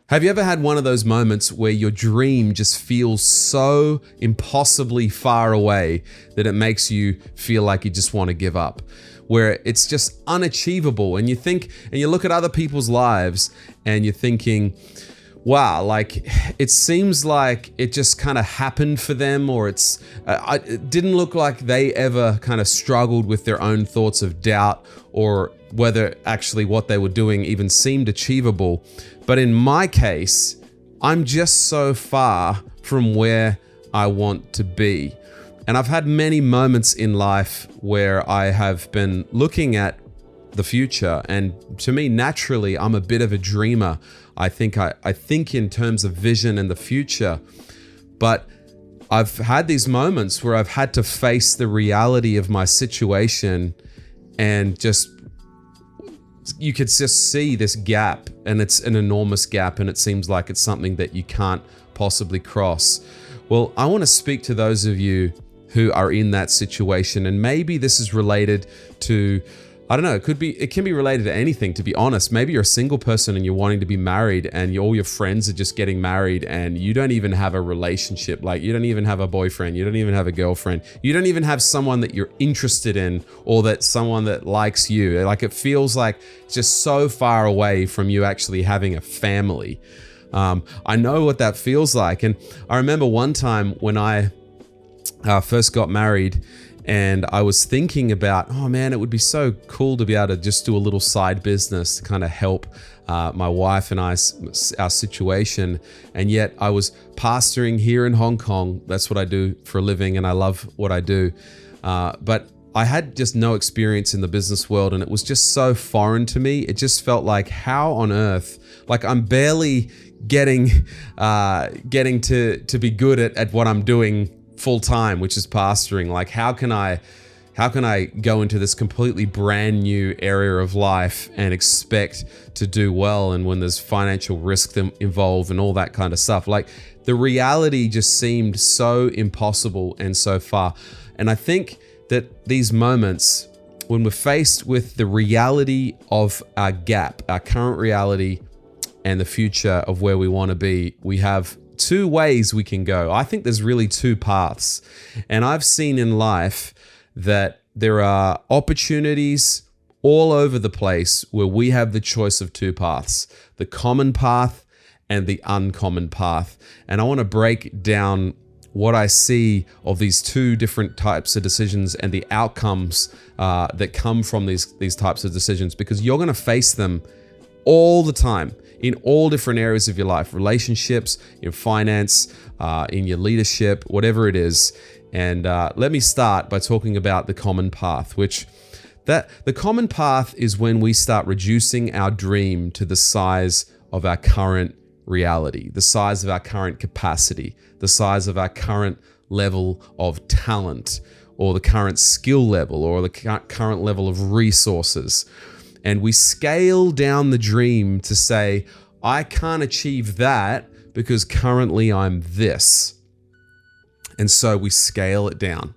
Have you ever had one of those moments where your dream just feels so impossibly far away that it makes you feel like you just want to give up? Where it's just unachievable, and you think, and you look at other people's lives and you're thinking, wow, like it seems like it just kind of happened for them, or it didn't look like they ever kind of struggled with their own thoughts of doubt, or whether actually what they were doing even seemed achievable. But in my case, I'm just so far from where I want to be. And I've had many moments in life where I have been looking at the future, and to me, naturally, I'm a bit of a dreamer. I think in terms of vision and the future, but I've had these moments where I've had to face the reality of my situation, and just you could just see this gap, and it's an enormous gap, and it seems like it's something that you can't possibly cross. Well, I want to speak to those of you who are in that situation, and maybe this is related to, I don't know, it can be related to anything, to be honest. Maybe you're a single person and you're wanting to be married, and all your friends are just getting married, and you don't even have a relationship. Like, you don't even have a boyfriend, you don't even have a girlfriend, you don't even have someone that you're interested in, or that someone that likes you. Like, it feels like it's just so far away from you actually having a family. I know what that feels like. And I remember one time when I first got married, and I was thinking about, oh man, it would be so cool to be able to just do a little side business to kind of help my wife and I, our situation. And yet I was pastoring here in Hong Kong. That's what I do for a living, and I love what I do. But I had just no experience in the business world, and it was just so foreign to me. It just felt like, how on earth, like I'm barely getting to be good at what I'm doing full time, which is pastoring. Like, how can I go into this completely brand new area of life and expect to do well, and when there's financial risk involved and all that kind of stuff? Like, the reality just seemed so impossible and so far. And I think that these moments, when we're faced with the reality of our gap, our current reality, and the future of where we want to be, we have two ways we can go. I think there's really two paths. And I've seen in life that there are opportunities all over the place where we have the choice of two paths: the common path and the uncommon path. And I want to break down what I see of these two different types of decisions and the outcomes that come from these types of decisions, because you're going to face them all the time, in all different areas of your life, relationships, in finance, in your leadership, whatever it is. And let me start by talking about the common path, the common path is when we start reducing our dream to the size of our current reality, the size of our current capacity, the size of our current level of talent, or the current skill level, or the current level of resources. And we scale down the dream to say, I can't achieve that because currently I'm this. And so we scale it down.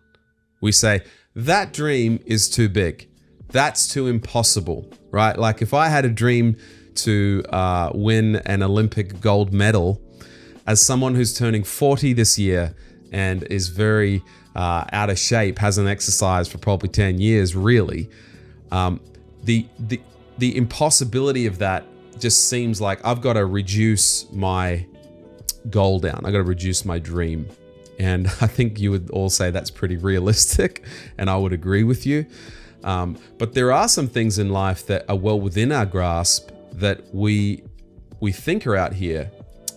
We say, that dream is too big. That's too impossible, right? Like, if I had a dream to win an Olympic gold medal, as someone who's turning 40 this year and is very out of shape, hasn't exercised for probably 10 years, really, the impossibility of that just seems like I've got to reduce my goal down. I've got to reduce my dream. And I think you would all say that's pretty realistic, and I would agree with you. But there are some things in life that are well within our grasp that we think are out here,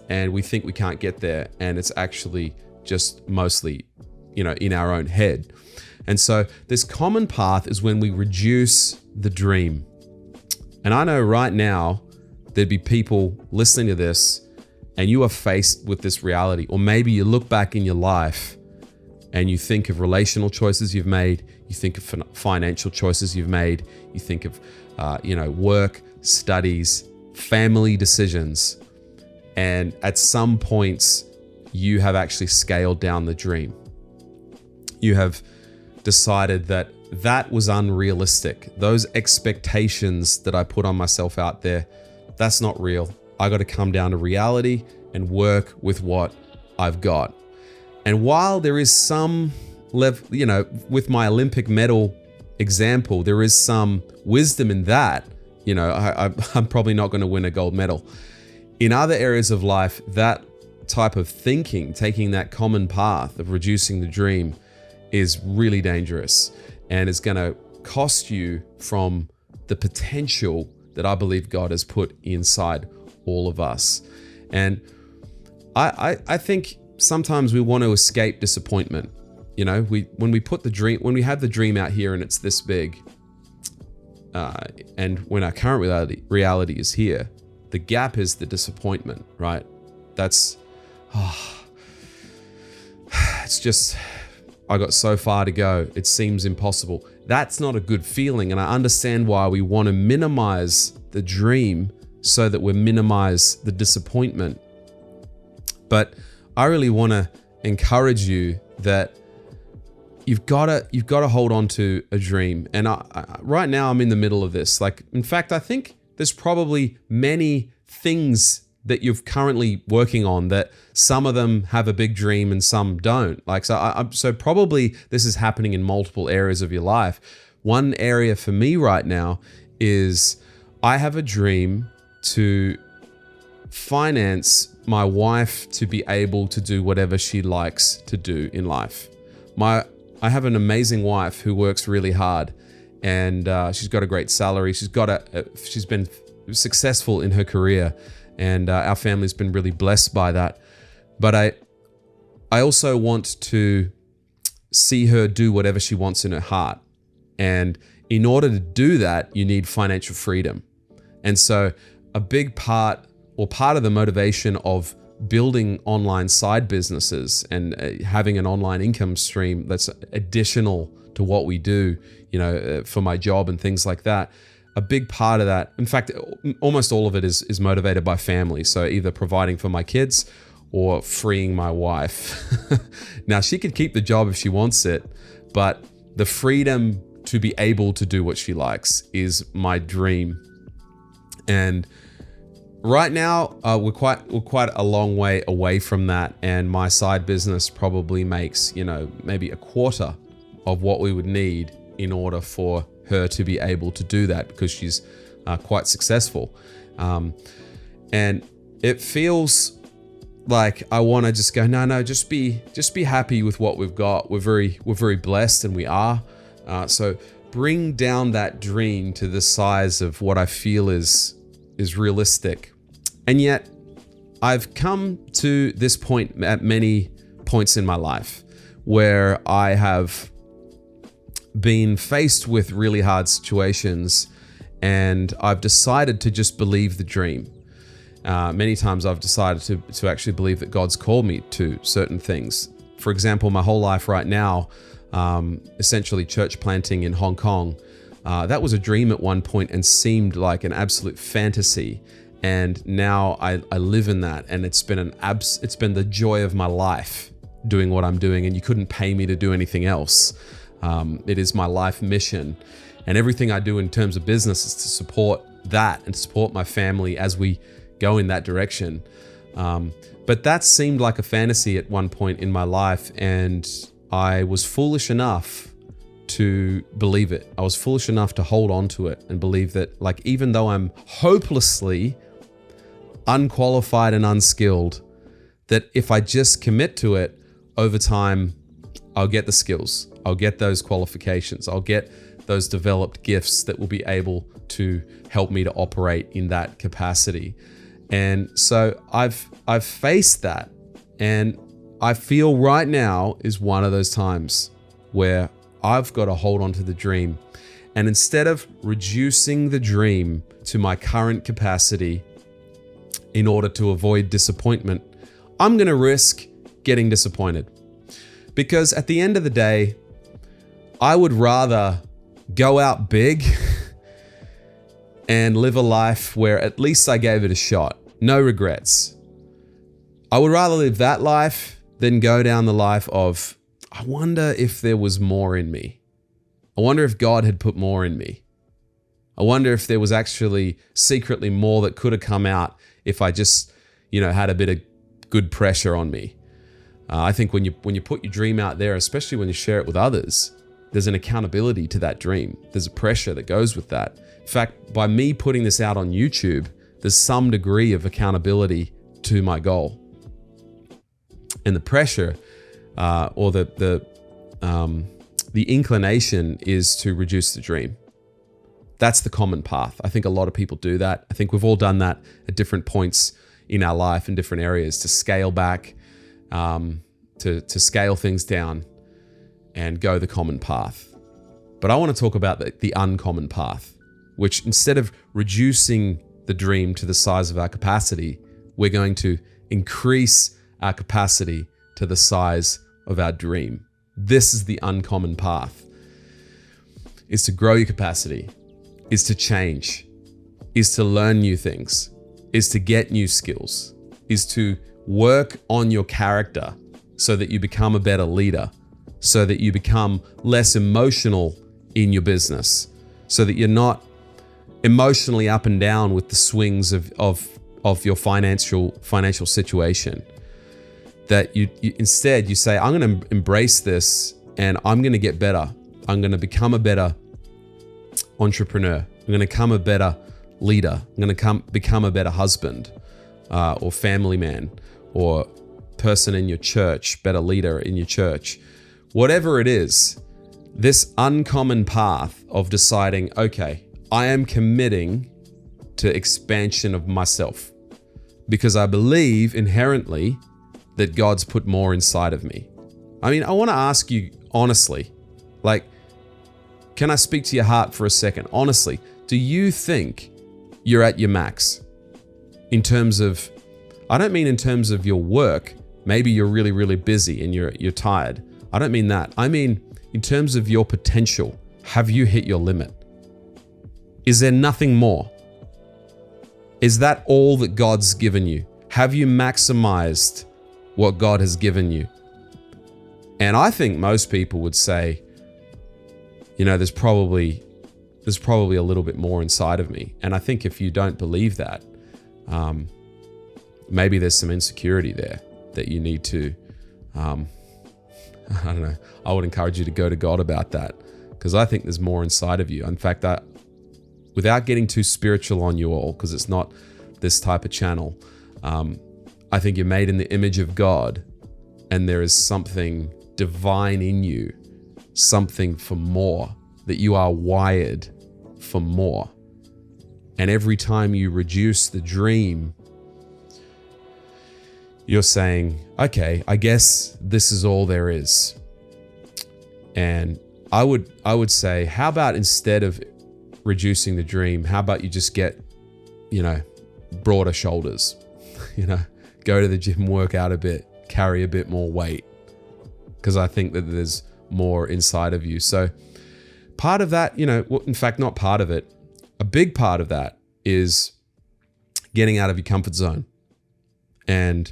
and we think we can't get there. And it's actually just mostly, in our own head. And so this common path is when we reduce the dream. And I know right now there'd be people listening to this, and you are faced with this reality. Or maybe you look back in your life and you think of relational choices you've made, you think of financial choices you've made, you think of work, studies, family decisions. And at some points, you have actually scaled down the dream. You have decided that was unrealistic. Those expectations that I put on myself out there, that's not real. I got to come down to reality and work with what I've got. And while there is some level, with my Olympic medal example, there is some wisdom in that. I'm probably not going to win a gold medal. In other areas of life, that type of thinking, taking that common path of reducing the dream, is really dangerous and is going to cost you from the potential that I believe God has put inside all of us. And I think sometimes we want to escape disappointment. When we have the dream out here and it's this big, and when our current reality is here, the gap is the disappointment, right? It's just, I got so far to go. It seems impossible. That's not a good feeling. And I understand why we want to minimize the dream so that we minimize the disappointment. But I really want to encourage you that you've got to hold on to a dream. And right now I'm in the middle of this. In fact, I think there's probably many things that you're currently working on that some of them have a big dream and some don't. So probably this is happening in multiple areas of your life. One area for me right now is I have a dream to finance my wife to be able to do whatever she likes to do in life. I have an amazing wife who works really hard, and she's got a great salary. She's been successful in her career, and our family's been really blessed by that. But I also want to see her do whatever she wants in her heart. And in order to do that, you need financial freedom. And so a big part of the motivation of building online side businesses and having an online income stream that's additional to what we do, for my job and things like that. A big part of that, in fact, almost all of it is motivated by family. So either providing for my kids or freeing my wife. Now, she could keep the job if she wants it, but the freedom to be able to do what she likes is my dream. And right now, we're quite a long way away from that, and my side business probably makes, maybe a quarter of what we would need in order for her to be able to do that, because she's quite successful. And it feels like I want to just go, no, just be happy with what we've got. We're very blessed, and we are. So bring down that dream to the size of what I feel is realistic. And yet I've come to this point at many points in my life where I have been faced with really hard situations, and I've decided to just believe the dream. Many times I've decided to actually believe that God's called me to certain things. For example, my whole life right now, essentially church planting in Hong Kong, that was a dream at one point and seemed like an absolute fantasy. And now I live in that, and it's been the joy of my life doing what I'm doing, and you couldn't pay me to do anything else. It is my life mission, and everything I do in terms of business is to support that and support my family as we go in that direction. But that seemed like a fantasy at one point in my life, and I was foolish enough to believe it. I was foolish enough to hold on to it and believe that, even though I'm hopelessly unqualified and unskilled, that if I just commit to it over time, I'll get the skills, I'll get those qualifications, I'll get those developed gifts that will be able to help me to operate in that capacity. And so I've faced that, and I feel right now is one of those times where I've got to hold on to the dream. And instead of reducing the dream to my current capacity in order to avoid disappointment, I'm going to risk getting disappointed. Because at the end of the day, I would rather go out big and live a life where at least I gave it a shot. No regrets. I would rather live that life than go down the life of, I wonder if there was more in me. I wonder if God had put more in me. I wonder if there was actually secretly more that could have come out if I just, had a bit of good pressure on me. I think when you put your dream out there, especially when you share it with others, there's an accountability to that dream. There's a pressure that goes with that. In fact, by me putting this out on YouTube, there's some degree of accountability to my goal. And the pressure, or the inclination, is to reduce the dream. That's the common path. I think a lot of people do that. I think we've all done that at different points in our life in different areas, to scale back, to scale things down and go the common path. But I want to talk about the uncommon path, which instead of reducing the dream to the size of our capacity, we're going to increase our capacity to the size of our dream. This is the uncommon path, is to grow your capacity, is to change, is to learn new things, is to get new skills, is to work on your character so that you become a better leader, so that you become less emotional in your business, so that you're not emotionally up and down with the swings of your financial situation. That you instead you say, I'm going to embrace this and I'm going to get better. I'm going to become a better entrepreneur. I'm going to become a better leader. I'm going to become a better husband, or family man, or person in your church, better leader in your church. Whatever it is, this uncommon path of deciding, okay, I am committing to expansion of myself because I believe inherently that God's put more inside of me. I mean, I want to ask you honestly, can I speak to your heart for a second? Honestly, do you think you're at your max? In terms of, I don't mean in terms of your work. Maybe you're really, really busy and you're tired. I don't mean that. I mean, in terms of your potential, have you hit your limit? Is there nothing more? Is that all that God's given you? Have you maximized what God has given you? And I think most people would say, there's probably a little bit more inside of me. And I think if you don't believe that, maybe there's some insecurity there that you need to, I don't know. I would encourage you to go to God about that, because I think there's more inside of you. In fact, without getting too spiritual on you all, because it's not this type of channel, I think you're made in the image of God, and there is something divine in you, something for more, that you are wired for more. And every time you reduce the dream, you're saying, okay, I guess this is all there is. And I would say, how about instead of reducing the dream, how about you just get, broader shoulders, go to the gym, work out a bit, carry a bit more weight, because I think that there's more inside of you. So part of that, in fact, not part of it, a big part of that is getting out of your comfort zone and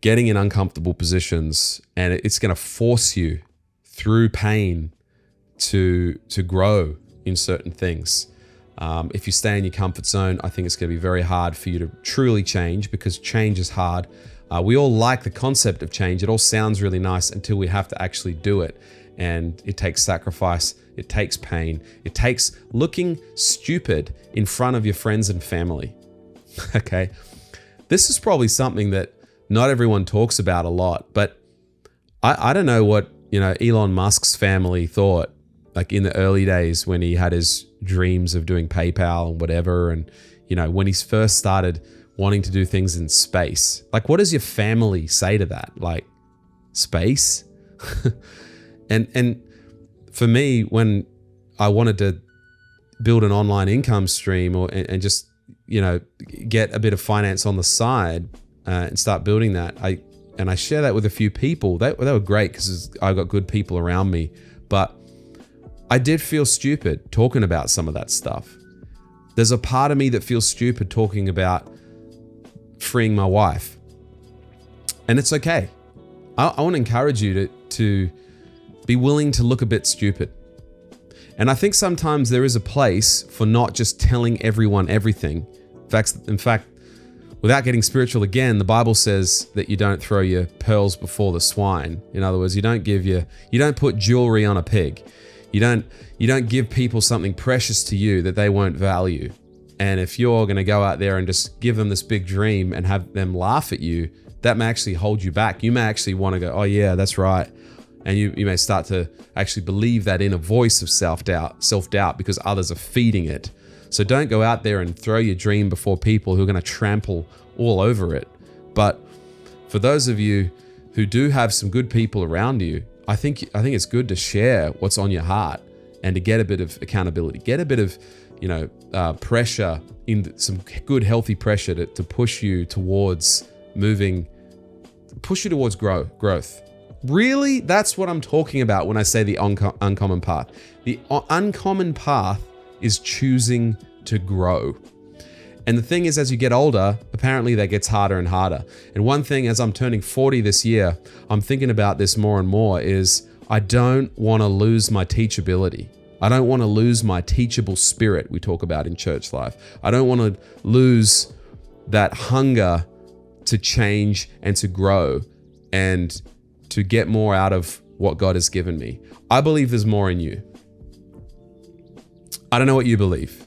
getting in uncomfortable positions. And it's going to force you through pain to grow in certain things. If you stay in your comfort zone, I think it's going to be very hard for you to truly change, because change is hard. We all like the concept of change. It all sounds really nice until we have to actually do it. And it takes sacrifice. It takes pain. It takes looking stupid in front of your friends and family. Okay. This is probably something that not everyone talks about a lot, but I don't know what, Elon Musk's family thought, like in the early days when he had his dreams of doing PayPal and whatever. And, when he first started wanting to do things in space, what does your family say to that? Space? And for me, when I wanted to build an online income stream and just, get a bit of finance on the side and start building that, I share that with a few people. They were great because I got good people around me, but I did feel stupid talking about some of that stuff. There's a part of me that feels stupid talking about freeing my wife. And it's okay. I want to encourage you to be willing to look a bit stupid. And I think sometimes there is a place for not just telling everyone everything. In fact, without getting spiritual again, the Bible says that you don't throw your pearls before the swine. In other words, you don't put jewelry on a pig. You don't give people something precious to you that they won't value. And if you're going to go out there and just give them this big dream and have them laugh at you, that may actually hold you back. You may actually want to go, oh yeah, that's right. And you may start to actually believe that inner voice of self-doubt because others are feeding it. So don't go out there and throw your dream before people who are going to trample all over it. But for those of you who do have some good people around you, I think it's good to share what's on your heart and to get a bit of accountability, get a bit of pressure, in some good healthy pressure to push you towards growth. Really, that's what I'm talking about when I say the uncommon path. The uncommon path is choosing to grow. And the thing is, as you get older, apparently that gets harder and harder. And one thing, as I'm turning 40 this year, I'm thinking about this more and more, is I don't want to lose my teachability. I don't want to lose my teachable spirit we talk about in church life. I don't want to lose that hunger to change and to grow and to get more out of what God has given me. I believe there's more in you. I don't know what you believe.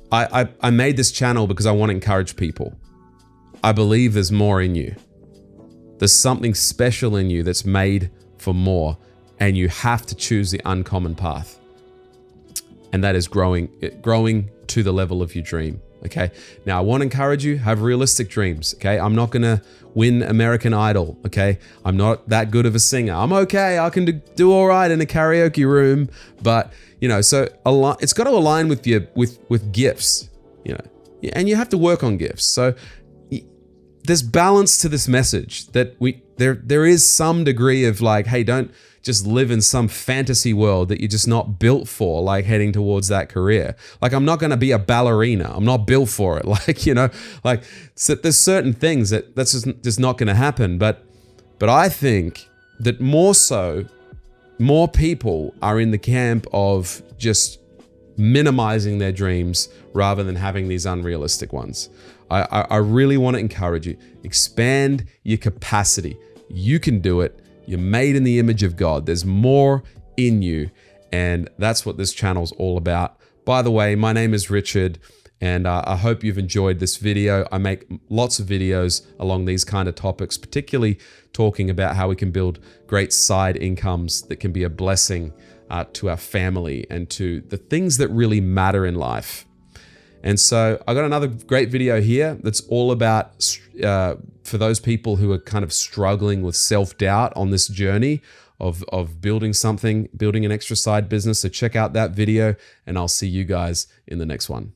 I made this channel because I want to encourage people. I believe there's more in you. There's something special in you that's made for more, and you have to choose the uncommon path. And that is growing to the level of your dream. Okay. Now I want to encourage you, have realistic dreams. Okay. I'm not going to win American Idol. Okay. I'm not that good of a singer. I'm okay. I can do all right in a karaoke room, but so it's got to align with with gifts, and you have to work on gifts. So there's balance to this message that there is some degree of like, hey, don't just live in some fantasy world that you're just not built for, like heading towards that career. Like, I'm not going to be a ballerina. I'm not built for it. So there's certain things that's just not going to happen. But I think that more people are in the camp of just minimizing their dreams rather than having these unrealistic ones. I really want to encourage you, expand your capacity. You can do it. You're made in the image of God. There's more in you. And that's what this channel's all about. By the way, my name is Richard, and I hope you've enjoyed this video. I make lots of videos along these kind of topics, particularly talking about how we can build great side incomes that can be a blessing to our family and to the things that really matter in life. And so I got another great video here that's all about, for those people who are kind of struggling with self-doubt on this journey of building an extra side business. So check out that video, and I'll see you guys in the next one.